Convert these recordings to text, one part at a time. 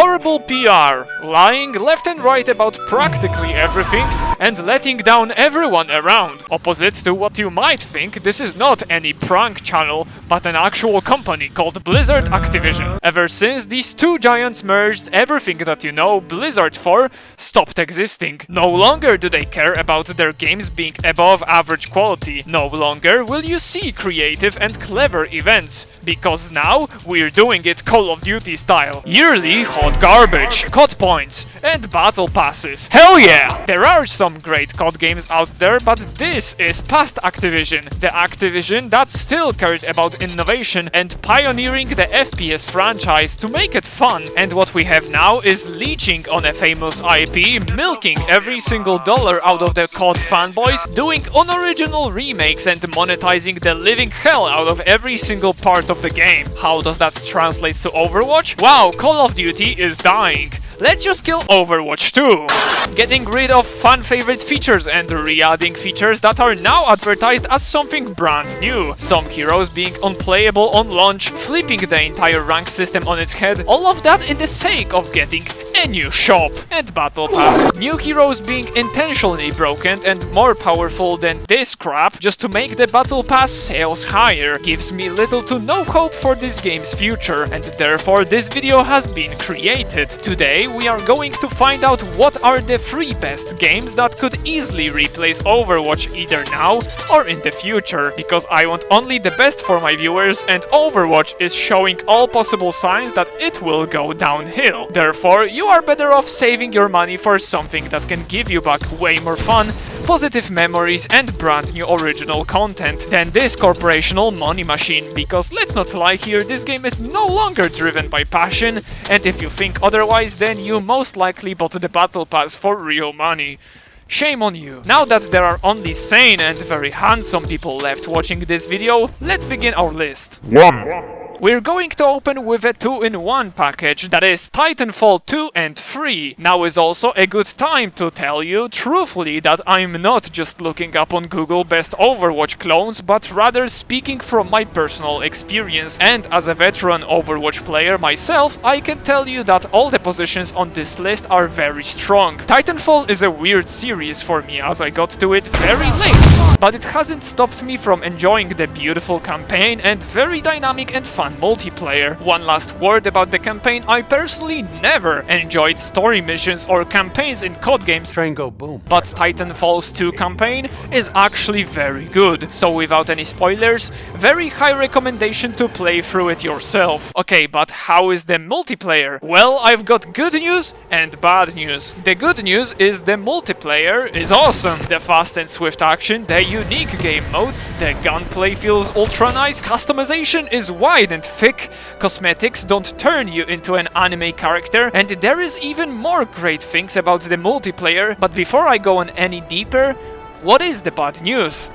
Horrible PR, lying left and right about practically everything and letting down everyone around. Opposite to what you might think, this is not any prank channel, but an actual company called Blizzard Activision. Ever since these two giants merged, everything that you know Blizzard for stopped existing. No longer do they care about their games being above average quality. No longer will you see creative and clever events, because now we're doing it Call of Duty style. Yearly hot garbage, COD points, and battle passes. Hell yeah! There are some great COD games out there, but this is past Activision. The Activision that still cared about innovation and pioneering the FPS franchise to make it fun. And what we have now is leeching on a famous IP, milking every single dollar out of the COD fanboys, doing unoriginal remakes and monetizing the living hell out of every single part of the game. How does that translate to Overwatch? Wow, Call of Duty is dying. Let's just kill Overwatch 2. Getting rid of fan favorite features and re-adding features that are now advertised as something brand new. Some heroes being unplayable on launch, flipping the entire rank system on its head. All of that in the sake of getting a new shop and battle pass. New heroes being intentionally broken and more powerful than this crap just to make the battle pass sales higher. Gives me little to no hope for this game's future, and therefore this video has been created. Today we are going to find out what are the 3 best games that could easily replace Overwatch either now or in the future, because I want only the best for my viewers and Overwatch is showing all possible signs that it will go downhill. Therefore, you are better off saving your money for something that can give you back way more fun, positive memories and brand new original content than this corporational money machine, because let's not lie here, this game is no longer driven by passion, and if you think otherwise, then you most likely bought the battle pass for real money. Shame on you. Now that there are only sane and very handsome people left watching this video, let's begin our list. 1. We're going to open with a 2-in-1 package, that is Titanfall 2 and 3. Now is also a good time to tell you truthfully that I'm not just looking up on Google best Overwatch clones, but rather speaking from my personal experience. And as a veteran Overwatch player myself, I can tell you that all the positions on this list are very strong. Titanfall is a weird series for me as I got to it very late, but it hasn't stopped me from enjoying the beautiful campaign and very dynamic and fun multiplayer. One last word about the campaign, I personally never enjoyed story missions or campaigns in COD games, Train go boom. but Titanfall's 2 campaign is actually very good. So without any spoilers, very high recommendation to play through it yourself. Okay, but how is the multiplayer? Well, I've got good news and bad news. The good news is the multiplayer is awesome. The fast and swift action, the unique game modes, the gunplay feels ultra nice, customization is wide and thick, cosmetics don't turn you into an anime character, and there is even more great things about the multiplayer. But before I go on any deeper, what is the bad news?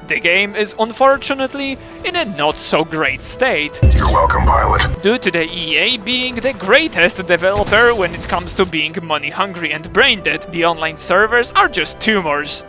The game is unfortunately in a not so great state. You're welcome, pilot. Due to the EA being the greatest developer when it comes to being money hungry and brain dead, the online servers are just tumors.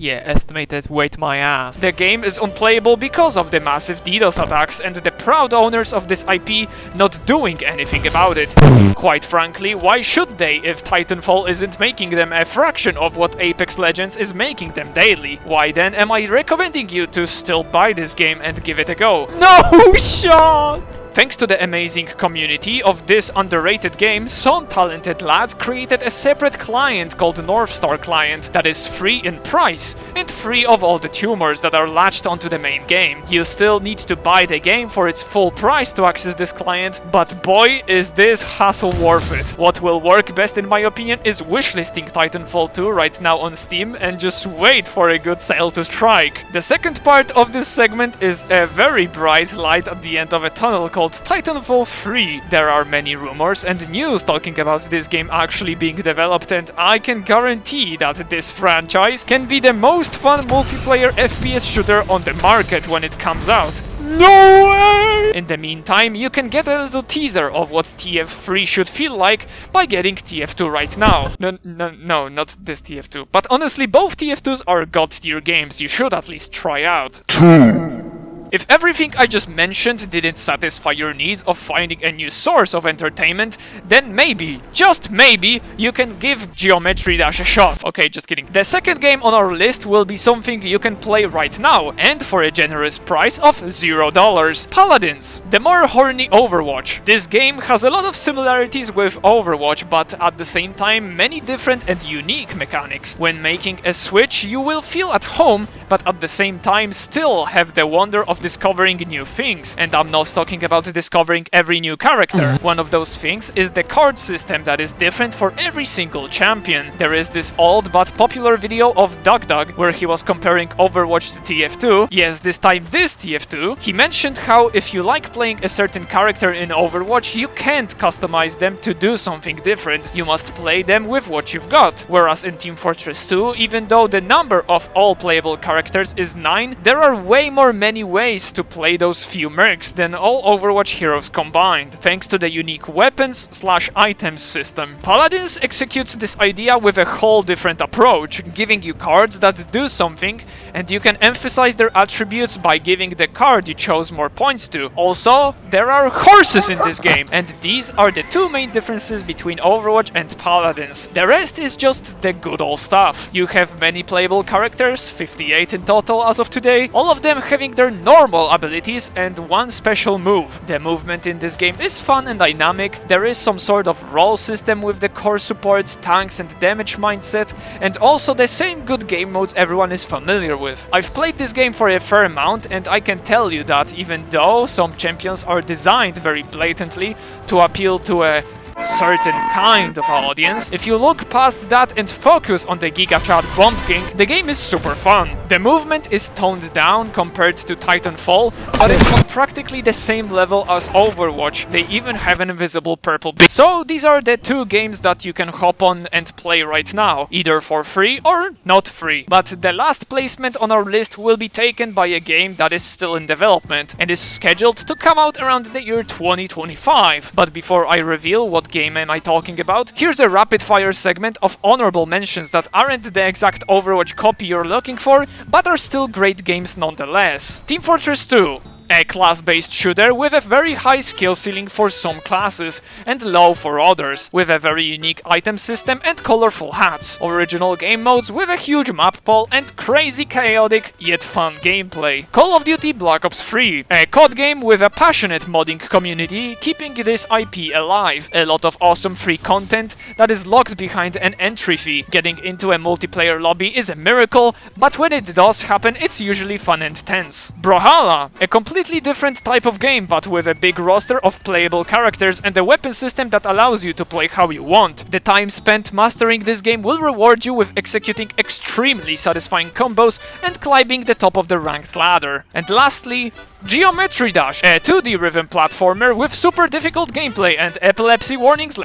Yeah, estimated weight my ass. The game is unplayable because of the massive DDoS attacks and the proud owners of this IP not doing anything about it. Quite frankly, why should they if Titanfall isn't making them a fraction of what Apex Legends is making them daily? Why then am I recommending you to still buy this game and give it a go? No shot! Thanks to the amazing community of this underrated game, some talented lads created a separate client called Northstar Client that is free in price and free of all the tumors that are latched onto the main game. You still need to buy the game for its full price to access this client, but boy is this hassle worth it. What will work best in my opinion is wishlisting Titanfall 2 right now on Steam and just wait for a good sale to strike. The second part of this segment is a very bright light at the end of a tunnel called Titanfall 3. There are many rumors and news talking about this game actually being developed, and I can guarantee that this franchise can be the most fun multiplayer FPS shooter on the market when it comes out. No way! In the meantime, you can get a little teaser of what TF3 should feel like by getting TF2 right now. No, not this TF2. But honestly, both TF2s are god tier games you should at least try out. 2. If everything I just mentioned didn't satisfy your needs of finding a new source of entertainment, then maybe, just maybe, you can give Geometry Dash a shot. Okay, just kidding. The second game on our list will be something you can play right now, and for a generous price of $0. Paladins, the more horny Overwatch. This game has a lot of similarities with Overwatch, but at the same time many different and unique mechanics. When making a switch, you will feel at home, but at the same time still have the wonder of discovering new things. And I'm not talking about discovering every new character. One of those things is the card system that is different for every single champion. There is this old but popular video of DugDug where he was comparing Overwatch to TF2. Yes, this time this TF2. He mentioned how if you like playing a certain character in Overwatch, you can't customize them to do something different. You must play them with what you've got. Whereas in Team Fortress 2, even though the number of all playable characters is 9, there are way more many ways to play those few mercs than all Overwatch heroes combined, thanks to the unique weapons/items system. Paladins executes this idea with a whole different approach, giving you cards that do something, and you can emphasize their attributes by giving the card you chose more points to. Also, there are horses in this game, and these are the two main differences between Overwatch and Paladins. The rest is just the good old stuff. You have many playable characters, 58 in total as of today, all of them having their normal abilities and one special move. The movement in this game is fun and dynamic. There is some sort of role system with the core supports, tanks and damage mindset, and also the same good game modes everyone is familiar with. I've played this game for a fair amount, and I can tell you that even though some champions are designed very blatantly to appeal to a certain kind of audience, if you look past that and focus on the Giga Chat Bomb King, the game is super fun. The movement is toned down compared to Titanfall, but it's on practically the same level as Overwatch. They even have an invisible purple beam. So these are the two games that you can hop on and play right now, either for free or not free. But the last placement on our list will be taken by a game that is still in development and is scheduled to come out around the year 2025. But before I reveal what game am I talking about, here's a rapid fire segment of honorable mentions that aren't the exact Overwatch copy you're looking for, but are still great games nonetheless. Team Fortress 2. A class-based shooter with a very high skill ceiling for some classes and low for others, with a very unique item system and colorful hats, original game modes with a huge map pool and crazy chaotic yet fun gameplay. Call of Duty Black Ops 3, a COD game with a passionate modding community keeping this IP alive, a lot of awesome free content that is locked behind an entry fee. Getting into a multiplayer lobby is a miracle, but when it does happen it's usually fun and tense. Brawlhalla, a completely different type of game, but with a big roster of playable characters and a weapon system that allows you to play how you want. The time spent mastering this game will reward you with executing extremely satisfying combos and climbing the top of the ranked ladder. And lastly, Geometry Dash, a 2D rhythm platformer with super difficult gameplay and epilepsy warnings.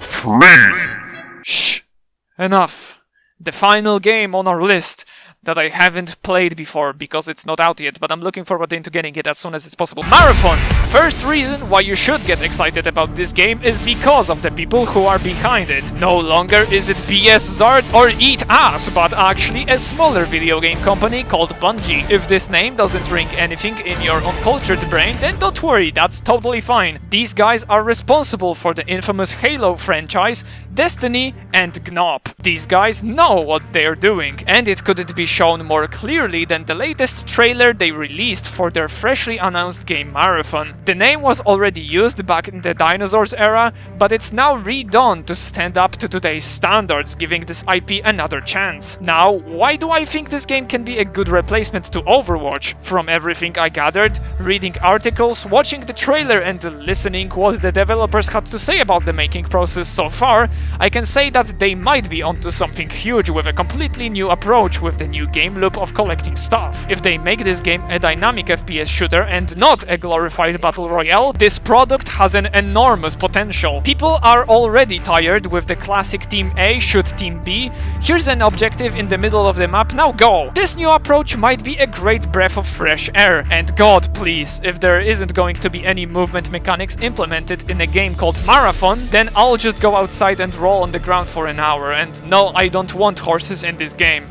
Shh! Enough. The final game on our list that I haven't played before because it's not out yet, but I'm looking forward into getting it as soon as it's possible. Marathon! First reason why you should get excited about this game is because of the people who are behind it. No longer is it BS Zard or Eat Ass, but actually a smaller video game company called Bungie. If this name doesn't ring anything in your uncultured brain, then don't worry, that's totally fine. These guys are responsible for the infamous Halo franchise, Destiny, and GNOP. These guys know what they're doing, and it couldn't be shown more clearly than the latest trailer they released for their freshly announced game Marathon. The name was already used back in the Dinosaurs era, but it's now redone to stand up to today's standards, giving this IP another chance. Now, why do I think this game can be a good replacement to Overwatch? From everything I gathered, reading articles, watching the trailer and listening what the developers had to say about the making process so far, I can say that they might be onto something huge with a completely new approach with the new game loop of collecting stuff. If they make this game a dynamic FPS shooter and not a glorified battle royale, this product has an enormous potential. People are already tired with the classic Team A shoot Team B, here's an objective in the middle of the map, now go! This new approach might be a great breath of fresh air, and God please, if there isn't going to be any movement mechanics implemented in a game called Marathon, then I'll just go outside and roll on the ground for an hour, and no, I don't want horses in this game.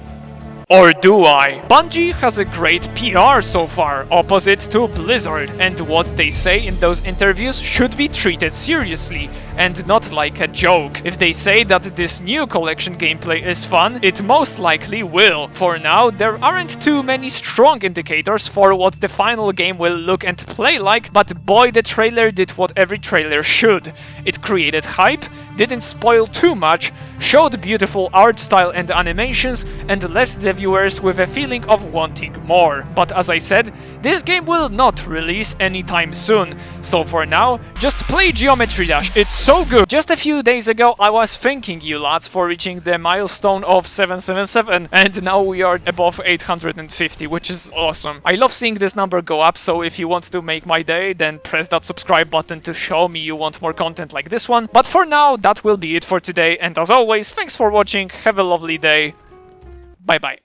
Or do I? Bungie has a great PR so far, opposite to Blizzard, and what they say in those interviews should be treated seriously, and not like a joke. If they say that this new collection gameplay is fun, it most likely will. For now, there aren't too many strong indicators for what the final game will look and play like, but boy, the trailer did what every trailer should. It created hype, didn't spoil too much, showed beautiful art style and animations, and left the viewers with a feeling of wanting more. But as I said, this game will not release anytime soon, so for now, just play Geometry Dash, it's so good! Just a few days ago I was thanking you lads for reaching the milestone of 777, and now we are above 850, which is awesome. I love seeing this number go up, so if you want to make my day, then press that subscribe button to show me you want more content like this one. But for now, that will be it for today, and as always, thanks for watching, have a lovely day, bye bye.